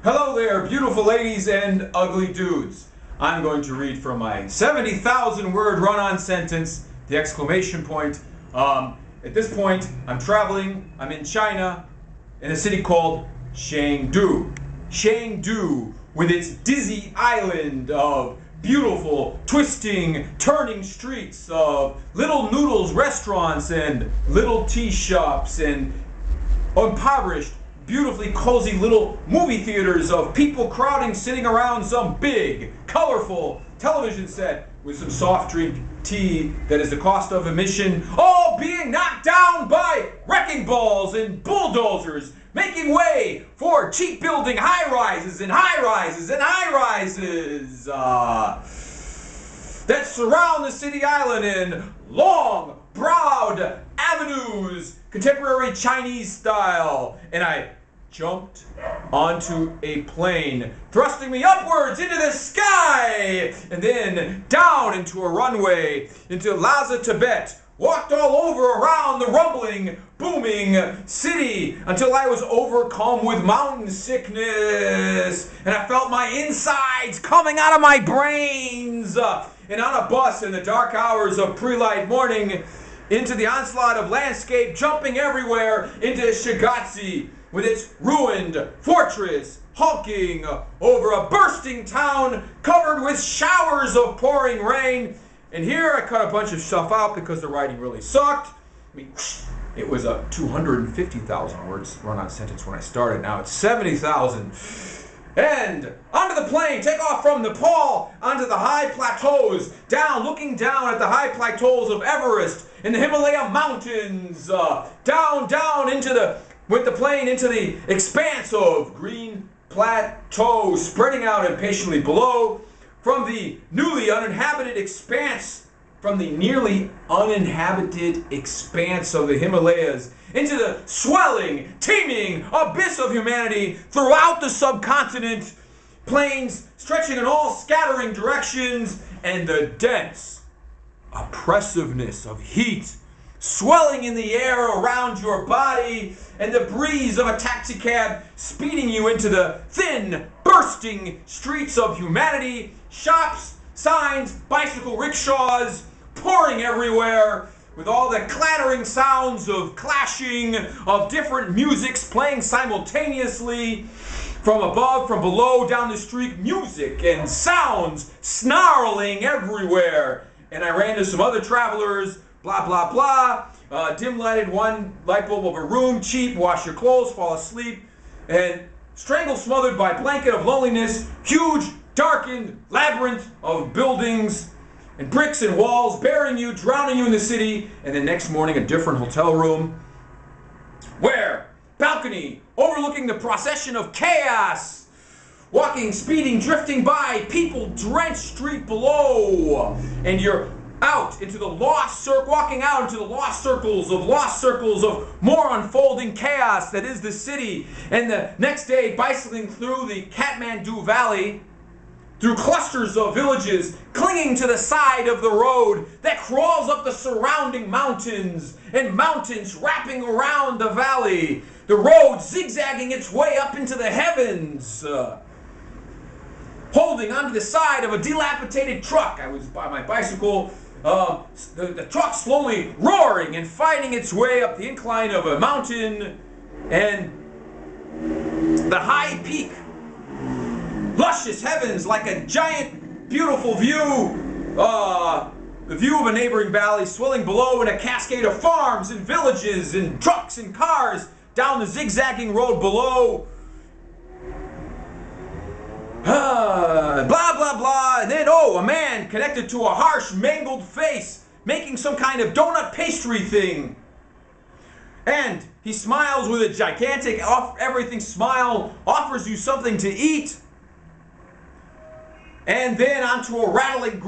Hello there, beautiful ladies and ugly dudes. I'm going to read from my 70,000 word run-on sentence, the exclamation point. At this point, I'm traveling. I'm in China, in a city called Chengdu. Chengdu, with its dizzy island of beautiful, twisting, turning streets of little noodles restaurants and little tea shops and impoverished, beautifully cozy little movie theaters of people crowding, sitting around some big, colorful television set with some soft drink tea that is the cost of admission, all being knocked down by wrecking balls and bulldozers, making way for cheap building high-rises and high-rises and high-rises that surround the city island in long, broad avenues, contemporary Chinese style. And I jumped onto a plane, thrusting me upwards into the sky, and then down into a runway, into Larsen, Tibet, walked all over around the rumbling, booming city until I was overcome with mountain sickness, and I felt my insides coming out of my brains. And on a bus in the dark hours of pre-light morning, into the onslaught of landscape, jumping everywhere into Shigatse, with its ruined fortress hulking over a bursting town covered with showers of pouring rain. And here I cut a bunch of stuff out because the writing really sucked. I mean, it was a 250,000 words run-on sentence when I started. Now it's 70,000. And onto the plane, take off from Nepal onto the high plateaus, down, looking down at the high plateaus of Everest in the Himalaya mountains, down into with the plane into the expanse of green plateau spreading out impatiently below, from the newly uninhabited expanse, from the nearly uninhabited expanse of the Himalayas, into the swelling, teeming abyss of humanity throughout the subcontinent, plains stretching in all scattering directions, and the dense oppressiveness of heat swelling in the air around your body, and the breeze of a taxicab speeding you into the thin, bursting streets of humanity, shops, signs, bicycle rickshaws pouring everywhere, with all the clattering sounds of clashing of different musics playing simultaneously, from above, from below, down the street, music and sounds snarling everywhere. And I ran into some other travelers, blah, blah, blah, dim-lighted one light bulb of a room, cheap, wash your clothes, fall asleep, and strangled, smothered by blanket of loneliness, huge, darkened labyrinth of buildings and bricks and walls, burying you, drowning you in the city, and the next morning a different hotel room, where, balcony, overlooking the procession of chaos, walking, speeding, drifting by, people-drenched street below, and you're out into the lost walking out into the lost circles of more unfolding chaos that is the city. And the next day, bicycling through the Kathmandu Valley, through clusters of villages, clinging to the side of the road that crawls up the surrounding mountains, and mountains wrapping around the valley, the road zigzagging its way up into the heavens, holding onto the side of a dilapidated truck. I was by my bicycle, the truck slowly roaring and fighting its way up the incline of a mountain, and the high peak, luscious heavens like a giant, beautiful view, the view of a neighboring valley swelling below in a cascade of farms and villages and trucks and cars down the zigzagging road below. Blah, blah, blah, and then, a man connected to a harsh, mangled face, making some kind of donut pastry thing. And he smiles with a gigantic everything smile, offers you something to eat, and then onto a rattling,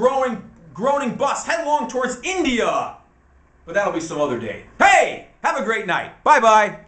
groaning bus headlong towards India. But that'll be some other day. Hey, have a great night. Bye-bye.